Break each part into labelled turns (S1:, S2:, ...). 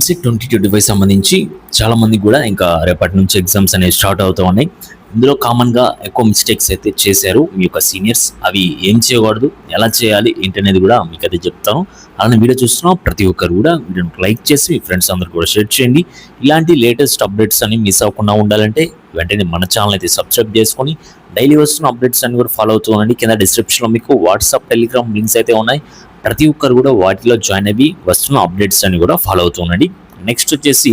S1: ఎంసెట్ 2025 సంబంధించి చాలామందికి కూడా ఇంకా రేపటి నుంచి ఎగ్జామ్స్ అనేవి స్టార్ట్ అవుతూ ఉన్నాయి. ఇందులో కామన్గా ఎక్కువ మిస్టేక్స్ అయితే చేశారు మీ యొక్క సీనియర్స్. అవి ఏం చేయకూడదు, ఎలా చేయాలి ఏంటనేది కూడా మీకు అయితే చెప్తాను. అలానే వీడియో చూస్తున్నాం ప్రతి ఒక్కరు కూడా వీడియోని లైక్ చేసి మీ ఫ్రెండ్స్ అందరూ కూడా షేర్ చేయండి. ఇలాంటి లేటెస్ట్ అప్డేట్స్ అన్ని మిస్ అవ్వకుండా ఉండాలంటే వెంటనే మన ఛానల్ అయితే సబ్స్క్రైబ్ చేసుకొని డైలీ వస్తున్న అప్డేట్స్ అన్ని కూడా ఫాలో అవుతూ ఉండండి. కింద డిస్క్రిప్షన్లో మీకు వాట్సాప్, టెలిగ్రామ్ లింక్స్ అయితే ఉన్నాయి. ప్రతి ఒక్కరు కూడా వాటిలో జాయిన్ అయ్యి వస్తున్న అప్డేట్స్ అన్ని కూడా ఫాలో అవుతూ ఉండండి. నెక్స్ట్ వచ్చేసి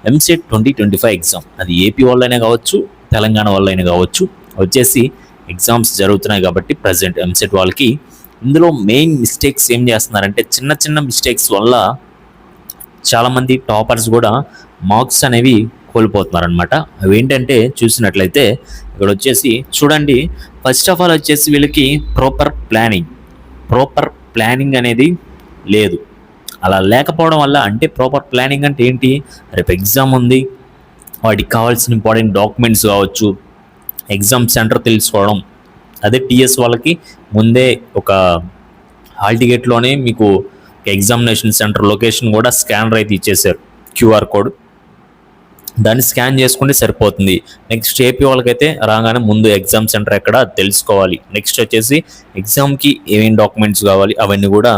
S1: ఎంసెట్ 2025 ఎగ్జామ్, అది ఏపీ వాళ్ళైనా కావచ్చు, తెలంగాణ వాళ్ళైనా కావచ్చు, వచ్చేసి ఎగ్జామ్స్ జరుగుతున్నాయి కాబట్టి ప్రజెంట్ ఎంసెట్ వాళ్ళకి ఇందులో మెయిన్ మిస్టేక్స్ ఏం చేస్తున్నారంటే చిన్న చిన్న మిస్టేక్స్ వల్ల చాలామంది టాపర్స్ కూడా మార్క్స్ అనేవి కోల్పోతున్నారు అనమాట. అవి ఏంటంటే చూసినట్లయితే ఇక్కడ వచ్చేసి చూడండి, ఫస్ట్ ఆఫ్ ఆల్ వచ్చేసి వీళ్ళకి ప్రాపర్ ప్లానింగ్ అనేది లేదు. అలా లేకపోవడం వల్ల, అంటే ప్రాపర్ ప్లానింగ్ అంటే ఏంటి, రేపు ఎగ్జామ్ ఉంది, వాటికి కావాల్సిన ఇంపార్టెంట్ డాక్యుమెంట్స్ కావచ్చు, ఎగ్జామ్ సెంటర్ తెలుసుకోవడం. అదే టీఎస్ వాళ్ళకి ముందే ఒక హాల్ టికెట్లోనే మీకు ఎగ్జామినేషన్ సెంటర్ లొకేషన్ కూడా స్కానర్ అయితే ఇచ్చేసారు, క్యూఆర్ కోడ్. దాన్ని స్కాన్ చేసుకుంటే సరిపోతుంది. నెక్స్ట్ ఏపీ వాళ్ళకైతే రాగానే ముందు ఎగ్జామ్ సెంటర్ ఎక్కడ తెలుసుకోవాలి. నెక్స్ట్ వచ్చేసి ఎగ్జామ్కి ఏమేమి డాక్యుమెంట్స్ కావాలి అవన్నీ కూడా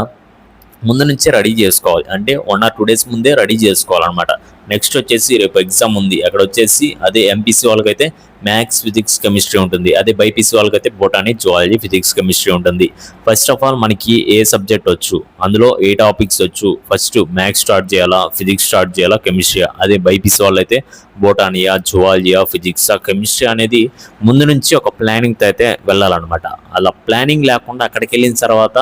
S1: ముందు నుంచే రెడీ చేసుకోవాలి, అంటే 1 or 2 days ముందే రెడీ చేసుకోవాలన్నమాట. నెక్స్ట్ వచ్చేసి రేపు ఎగ్జామ్ ఉంది, అక్కడ వచ్చేసి అదే ఎంపీసీ వాళ్ళకైతే మ్యాథ్స్, ఫిజిక్స్, కెమిస్ట్రీ ఉంటుంది. అదే బైపీసీ వాళ్ళకైతే బొటానీ, జువాలజీ, ఫిజిక్స్, కెమిస్ట్రీ ఉంటుంది. ఫస్ట్ ఆఫ్ ఆల్ మనకి ఏ సబ్జెక్ట్ వచ్చు, అందులో ఏ టాపిక్స్ వచ్చు, ఫస్ట్ మ్యాథ్స్ స్టార్ట్ చేయాలా, ఫిజిక్స్ స్టార్ట్ చేయాలా, కెమిస్ట్రీ. అదే బైపీసీ వాళ్ళు అయితే బొటానియా, జువాలజియా, ఫిజిక్సా, కెమిస్ట్రీ అనేది ముందు నుంచి ఒక ప్లానింగ్తో అయితే వెళ్ళాలన్నమాట. అలా ప్లానింగ్ లేకుండా అక్కడికి వెళ్ళిన తర్వాత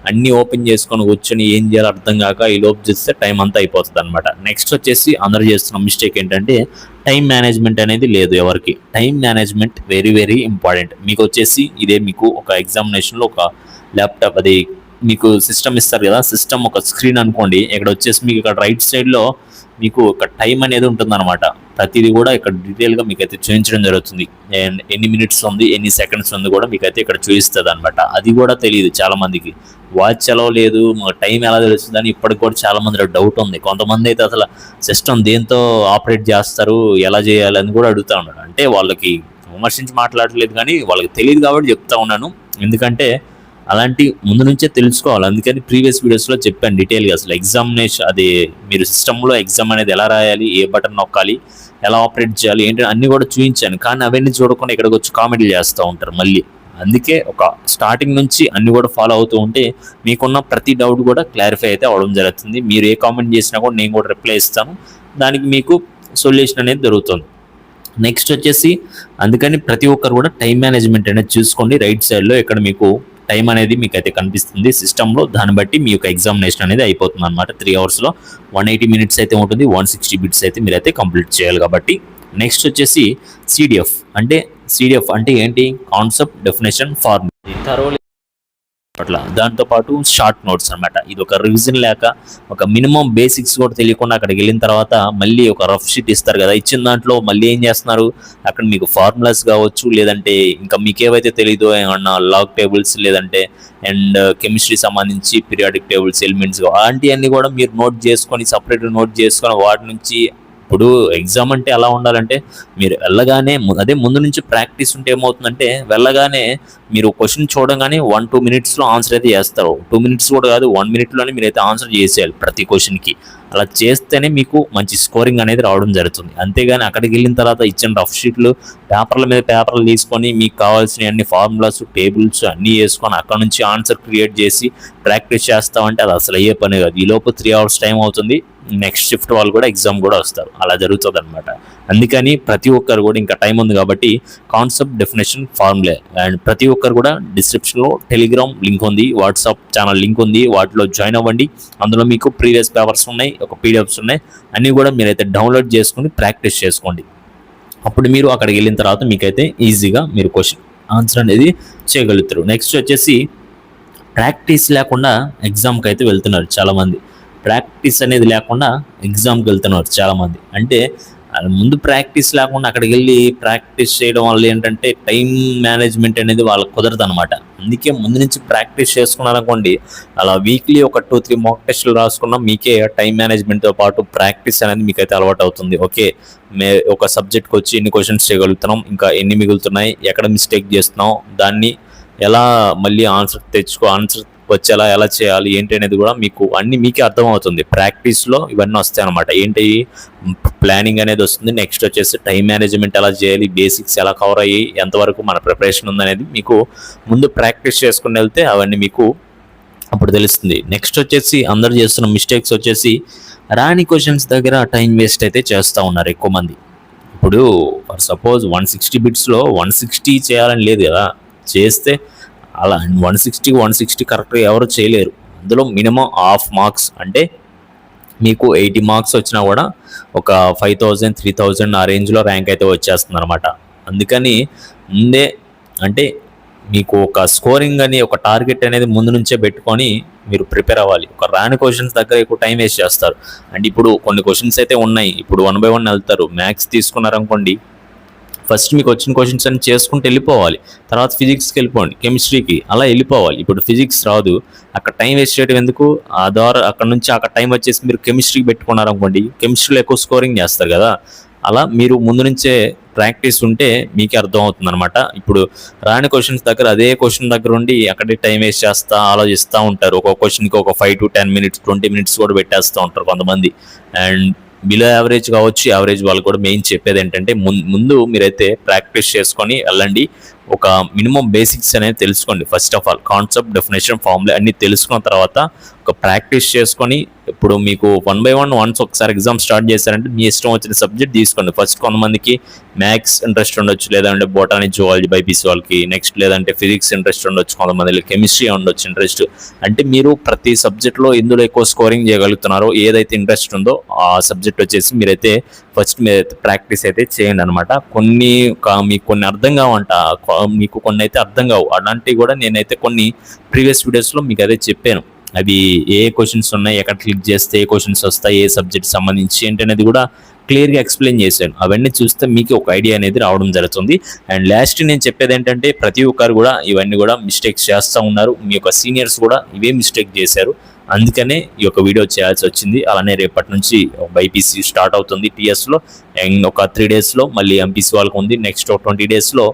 S1: అన్నీ ఓపెన్ చేసుకొని కూర్చొని ఏం చేయాలో అర్థం కాక ఈ లోపు చేస్తే టైం అంతా అయిపోతుంది అనమాట. నెక్స్ట్ వచ్చేసి అందరూ చేస్తున్న మిస్టేక్ ఏంటంటే టైం మేనేజ్మెంట్ అనేది లేదు ఎవరికి. Time management very very important. మీకు వచ్చేసి ఇదే మీకు ఒక ఎగ్జామినేషన్లో ఒక ల్యాప్టాప్, అది మీకు సిస్టమ్ ఇస్తారు కదా, సిస్టమ్ ఒక స్క్రీన్ అనుకోండి. ఇక్కడ వచ్చేసి మీకు ఇక్కడ రైట్ సైడ్లో మీకు ఒక టైం అనేది ఉంటుందన్నమాట. ప్రతిదీ కూడా ఇక్కడ డీటెయిల్గా మీకు అయితే చూపించడం జరుగుతుంది. అండ్ ఎన్ని మినిట్స్ ఉంది, ఎన్ని సెకండ్స్ ఉంది కూడా మీకు అయితే ఇక్కడ చూపిస్తుంది అనమాట. అది కూడా తెలియదు చాలామందికి. వాచ్ ఎలా లేదు, టైం ఎలా తెలుస్తుందని ఇప్పటికి కూడా చాలామంది డౌట్ ఉంది. కొంతమంది అయితే అసలు సిస్టమ్ దేంతో ఆపరేట్ చేస్తారు, ఎలా చేయాలని కూడా అడుగుతూ ఉన్నారు. అంటే వాళ్ళకి విమర్శించి మాట్లాడలేదు కానీ వాళ్ళకి తెలియదు కాబట్టి చెప్తా ఉన్నాను. ఎందుకంటే అలాంటి ముందు నుంచే తెలుసుకోవాలి. అందుకని ప్రీవియస్ వీడియోస్లో చెప్పాను డీటెయిల్గా అసలు ఎగ్జామినేషన్, అది మీరు సిస్టంలో ఎగ్జామ్ అనేది ఎలా రాయాలి, ఏ బటన్ నొక్కాలి, ఎలా ఆపరేట్ చేయాలి ఏంటి అన్నీ కూడా చూపించాను. కానీ అవన్నీ చూడకుండా ఇక్కడికి వచ్చి కామెంట్లు చేస్తూ ఉంటారు మళ్ళీ. అందుకే ఒక స్టార్టింగ్ నుంచి అన్ని కూడా ఫాలో అవుతూ ఉంటే మీకున్న ప్రతి డౌట్ కూడా క్లారిఫై అయితే అవ్వడం జరుగుతుంది. మీరు ఏ కామెంట్ చేసినా కూడా నేను కూడా రిప్లై ఇస్తాను, దానికి మీకు సొల్యూషన్ అనేది దొరుకుతుంది. నెక్స్ట్ వచ్చేసి అందుకని ప్రతి ఒక్కరు కూడా టైం మేనేజ్మెంట్ అనేది చూసుకోండి. రైట్ సైడ్లో ఇక్కడ మీకు టైం అనేది మీకు అయితే కనిపిస్తుంది సిస్టంలో. దాన్ని బట్టి మీ యొక్క ఎగ్జామినేషన్ అనేది అయిపోతుంది అనమాట. 3 hours-లో 180 minutes అయితే ఉంటుంది, 160 bits అయితే మీరైతే కంప్లీట్ చేయాలి కాబట్టి. నెక్స్ట్ వచ్చేసి సిడిఎఫ్ అంటే ఏంటి, కాన్సెప్ట్ డెఫినేషన్ ఫార్ములా. థరోలీ అట్లా దాంతోపాటు షార్ట్ నోట్స్ అనమాట. ఇది ఒక రివిజన్ లేక ఒక మినిమం బేసిక్స్ కూడా తెలియకుండా అక్కడికి వెళ్ళిన తర్వాత మళ్ళీ ఒక రఫ్ షీట్ ఇస్తారు కదా, ఇచ్చిన దాంట్లో మళ్ళీ ఏం చేస్తున్నారు, అక్కడ మీకు ఫార్ములాస్ కావచ్చు, లేదంటే ఇంకా మీకు ఏవైతే తెలీదో ఏమన్నా లాగ్ టేబుల్స్, లేదంటే అండ్ కెమిస్ట్రీ సంబంధించి పీరియాడిక్ టేబుల్స్, ఎలిమెంట్స్ అలాంటివన్నీ కూడా మీరు నోట్ చేసుకొని సపరేట్గా నోట్ చేసుకొని వాటి నుంచి. ఇప్పుడు ఎగ్జామ్ అంటే ఎలా ఉండాలంటే మీరు వెళ్ళగానే అదే ముందు నుంచి ప్రాక్టీస్ ఉంటే ఏమవుతుందంటే వెళ్ళగానే మీరు క్వశ్చన్ చూడగానే 1-2 minutes-లో ఆన్సర్ అయితే చేస్తారు. 2 minutes కూడా కాదు, 1 minute-లోనే మీరైతే ఆన్సర్ చేసేయాలి ప్రతి క్వశ్చన్కి. అలా చేస్తేనే మీకు మంచి స్కోరింగ్ అనేది రావడం జరుగుతుంది. అంతేగాని అక్కడికి వెళ్ళిన తర్వాత ఇచ్చిన రఫ్ షీట్లు, పేపర్ల మీద పేపర్లు తీసుకొని మీకు కావాల్సిన అన్ని ఫార్ములాస్, టేబుల్స్ అన్నీ వేసుకొని అక్కడ నుంచి ఆన్సర్ క్రియేట్ చేసి ప్రాక్టీస్ చేస్తామంటే అది అసలు అయ్యే పని కాదు. ఈలోపు 3 hours టైం అవుతుంది. నెక్స్ట్ షిఫ్ట్ వాళ్ళు కూడా ఎగ్జామ్ కూడా వస్తారు, అలా జరుగుతుంది అనమాట. అందుకని ప్రతి ఒక్కరు కూడా ఇంకా టైం ఉంది కాబట్టి కాన్సెప్ట్ డెఫినేషన్ ఫార్ములా. అండ్ ప్రతి ఒక్కరు కూడా డిస్క్రిప్షన్లో టెలిగ్రామ్ లింక్ ఉంది, వాట్సాప్ ఛానల్ లింక్ ఉంది, వాటిలో జాయిన్ అవ్వండి. అందులో మీకు ప్రీవియస్ పేపర్స్ ఉన్నాయి, ఒక పీడిఎఫ్స్ ఉన్నాయి, అన్నీ కూడా మీరైతే డౌన్లోడ్ చేసుకొని ప్రాక్టీస్ చేసుకోండి. అప్పుడు మీరు అక్కడికి వెళ్ళిన తర్వాత మీకైతే ఈజీగా మీరు క్వశ్చన్ ఆన్సర్ అనేది చేయగలుగుతారు. నెక్స్ట్ వచ్చేసి ప్రాక్టీస్ లేకుండా ఎగ్జామ్కి అయితే వెళ్తున్నారు చాలామంది. ప్రాక్టీస్ అనేది లేకుండా ఎగ్జామ్కి వెళ్తున్నారు చాలామంది. అంటే ముందు ప్రాక్టీస్ లేకుండా అక్కడికి వెళ్ళి ప్రాక్టీస్ చేయడం వల్ల ఏంటంటే టైం మేనేజ్మెంట్ అనేది వాళ్ళకి కుదరదు అనమాట. అందుకే ముందు నుంచి ప్రాక్టీస్ చేసుకున్నారనుకోండి, అలా వీక్లీ ఒక 2-3 మాక్ టెస్టులు రాసుకున్నా మీకే టైం మేనేజ్మెంట్తో పాటు ప్రాక్టీస్ అనేది మీకైతే అలవాటు అవుతుంది. ఓకే, ఒక సబ్జెక్ట్కి వచ్చి ఎన్ని క్వశ్చన్స్ చేయగలుగుతున్నాం, ఇంకా ఎన్ని మిగులుతున్నాయి, ఎక్కడ మిస్టేక్ చేస్తున్నాం, దాన్ని ఎలా మళ్ళీ ఆన్సర్ వచ్చేలా ఎలా చేయాలి ఏంటి అనేది కూడా మీకు అన్ని మీకే అర్థమవుతుంది. ప్రాక్టీస్లో ఇవన్నీ వస్తాయి అనమాట. ఏంటి ప్లానింగ్ అనేది వస్తుంది. నెక్స్ట్ వచ్చేసి టైం మేనేజ్మెంట్ ఎలా చేయాలి, బేసిక్స్ ఎలా కవర్ అయ్యి ఎంతవరకు మన ప్రిపరేషన్ ఉందనేది మీకు ముందు ప్రాక్టీస్ చేసుకుని వెళ్తే అవన్నీ మీకు అప్పుడు తెలుస్తుంది. నెక్స్ట్ వచ్చేసి అందరు చేస్తున్న మిస్టేక్స్ వచ్చేసి రాని క్వశ్చన్స్ దగ్గర టైం వేస్ట్ అయితే చేస్తూ ఉన్నారు ఎక్కువ మంది. ఇప్పుడు ఫర్ సపోజ్ 160 బిట్స్లో 160 చేయాలని లేదు కదా, చేస్తే అలా 160 కరెక్ట్గా ఎవరు చేయలేరు. అందులో మినిమం హాఫ్ మార్క్స్ అంటే మీకు 80 మార్క్స్ వచ్చినా కూడా ఒక 5000, 3000 ఆ రేంజ్లో ర్యాంక్ అయితే వచ్చేస్తుంది అనమాట. అందుకని ముందే అంటే మీకు ఒక స్కోరింగ్ అని ఒక టార్గెట్ అనేది ముందు నుంచే పెట్టుకొని మీరు ప్రిపేర్ అవ్వాలి. ఒక రాని క్వశ్చన్స్ దగ్గర ఎక్కువ టైం వేస్ట్ చేస్తారు. అంటే ఇప్పుడు కొన్ని క్వశ్చన్స్ అయితే ఉన్నాయి, ఇప్పుడు 1 by 1 వెళ్తారు. మ్యాథ్స్ తీసుకున్నారనుకోండి, ఫస్ట్ మీకు వచ్చిన క్వశ్చన్స్ అన్ని చేసుకుంటూ వెళ్ళిపోవాలి. తర్వాత ఫిజిక్స్కి వెళ్ళిపోండి, కెమిస్ట్రీకి అలా వెళ్ళిపోవాలి. ఇప్పుడు ఫిజిక్స్ రాదు, అక్కడ టైం వేస్ట్ చేయడం ఎందుకు, ఆ ద్వారా అక్కడ నుంచి అక్కడ టైం వచ్చేసి మీరు కెమిస్ట్రీకి పెట్టుకున్నారనుకోండి, కెమిస్ట్రీలో ఎక్కువ స్కోరింగ్ చేస్తారు కదా. అలా మీరు ముందు నుంచే ప్రాక్టీస్ ఉంటే మీకే అర్థం అవుతుంది అనమాట. ఇప్పుడు రాని క్వశ్చన్స్ దగ్గర అదే క్వశ్చన్ దగ్గర ఉండి అక్కడే టైం వేస్ట్ చేస్తూ ఆలోచిస్తూ ఉంటారు. ఒక క్వశ్చన్కి ఒక 5 to 10 minutes 20 minutes కూడా పెట్టేస్తూ ఉంటారు కొంతమంది. అండ్ బిలో యావరేజ్ కావచ్చు, యావరేజ్ వాళ్ళు కూడా మెయిన్ చెప్పేది ఏంటంటే ముందు మీరైతే ప్రాక్టీస్ చేసుకొని వెళ్ళండి. ఒక మినిమం బేసిక్స్ అనేది తెలుసుకోండి. First of all concept, definition, formula అన్నీ తెలుసుకున్న తర్వాత ఒక ప్రాక్టీస్ చేసుకొని ఇప్పుడు మీకు 1 by 1 వన్స్ ఒకసారి ఎగ్జామ్ స్టార్ట్ చేశారంటే మీ ఇష్టం వచ్చిన సబ్జెక్ట్ తీసుకోండి. ఫస్ట్ కొంతమందికి మ్యాథ్స్ ఇంట్రెస్ట్ ఉండొచ్చు, లేదంటే బొటానీ, జువాలజీ, బైపీసీ వాళ్ళకి. నెక్స్ట్ లేదంటే ఫిజిక్స్ ఇంట్రెస్ట్ ఉండొచ్చు, కొంతమంది కెమిస్ట్రీ ఉండొచ్చు ఇంట్రెస్ట్. అంటే మీరు ప్రతి సబ్జెక్ట్లో ఎందులో ఎక్కువ స్కోరింగ్ చేయగలుగుతున్నారో, ఏదైతే ఇంట్రెస్ట్ ఉందో ఆ సబ్జెక్ట్ వచ్చేసి మీరైతే ఫస్ట్ మీరైతే ప్రాక్టీస్ అయితే చేయండి అనమాట. మీకు కొన్ని అర్థం కావంట, మీకు కొన్ని అయితే అర్థం కావు. అలాంటివి కూడా నేనైతే కొన్ని ప్రీవియస్ వీడియోస్లో మీకు అదే చెప్పాను. అవి ఏ క్వశ్చన్స్ ఉన్నాయి, ఎక్కడ క్లిక్ చేస్తే ఏ క్వశ్చన్స్ వస్తాయి, ఏ సబ్జెక్ట్ సంబంధించి ఏంటనేది కూడా క్లియర్గా ఎక్స్ప్లెయిన్ చేశాను. అవన్నీ చూస్తే మీకు ఒక ఐడియా అనేది రావడం జరుగుతుంది. అండ్ లాస్ట్ నేను చెప్పేది ఏంటంటే ప్రతి ఒక్కరు కూడా ఇవన్నీ కూడా మిస్టేక్స్ చేస్తూ ఉన్నారు. మీ యొక్క సీనియర్స్ కూడా ఇవే మిస్టేక్ చేశారు. అందుకనే ఈ యొక్క వీడియో చేయాల్సి వచ్చింది. అలానే రేపటి నుంచి బైపీసీ స్టార్ట్ అవుతుంది టీఎస్లో. అండ్ ఒక 3 daysలో మళ్ళీ ఎంపీసీ వాళ్ళకి ఉంది. నెక్స్ట్ ఒక 20 daysలో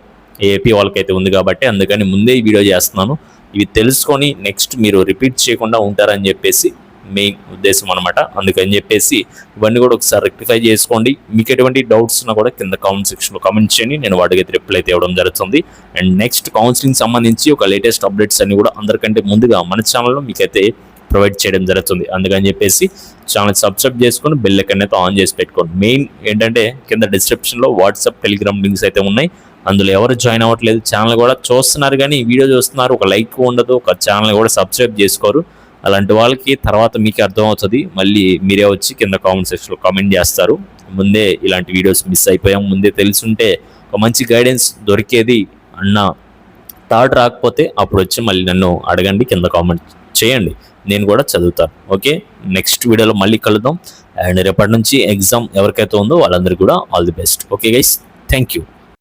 S1: ఏపీ వాళ్ళకైతే ఉంది. కాబట్టి అందుకని ముందే ఈ వీడియో చేస్తున్నాను. ఇవి తెలుసుకొని నెక్స్ట్ మీరు రిపీట్ చేయకుండా ఉంటారని చెప్పేసి మెయిన్ ఉద్దేశం అనమాట. అందుకని చెప్పేసి ఇవన్నీ కూడా ఒకసారి రెక్టిఫై చేసుకోండి. మీకు ఎటువంటి డౌట్స్ ఉన్నా కూడా కింద కామెంట్ సెక్షన్లో కామెంట్ చేయండి, నేను వాటికి రిప్లై అయితే ఇవ్వడం జరుగుతుంది. అండ్ నెక్స్ట్ కౌన్సిలింగ్ సంబంధించి ఒక లేటెస్ట్ అప్డేట్స్ అన్ని కూడా అందరికంటే ముందుగా మన ఛానల్లో మీకైతే ప్రొవైడ్ చేయడం జరుగుతుంది. అందుకని చెప్పేసి ఛానల్ సబ్స్క్రైబ్ చేసుకొని బెల్ ఐకాన్ అయితే ఆన్ చేసి పెట్టుకోండి. మెయిన్ ఏంటంటే కింద డిస్క్రిప్షన్లో వాట్సాప్, టెలిగ్రామ్ లింక్స్ అయితే ఉన్నాయి. అందులో ఎవరు జాయిన్ అవ్వట్లేదు. ఛానల్ కూడా చూస్తున్నారు కానీ వీడియో చూస్తున్నారు, ఒక లైక్ ఉండదు, ఒక ఛానల్ కూడా సబ్స్క్రైబ్ చేసుకోరు. అలాంటి వాళ్ళకి తర్వాత మీకు అర్థమవుతుంది. మళ్ళీ మీరే వచ్చి కింద కామెంట్ సెక్షన్లో కామెంట్ చేస్తారు, ముందే ఇలాంటి వీడియోస్ మిస్ అయిపోయాం, ముందే తెలుసుంటే ఒక మంచి గైడెన్స్ దొరికేది అన్న థాట్ రాకపోతే అప్పుడు వచ్చి మళ్ళీ నన్ను అడగండి, కింద కామెంట్ చేయండి, నేను కూడా చదువుతాను. ఓకే, నెక్స్ట్ వీడియోలో మళ్ళీ కలుద్దాం. అండ్ రేపటి నుంచి ఎగ్జామ్ ఎవరికైతే ఉందో వాళ్ళందరికీ కూడా all the best. Okay guys, thank you.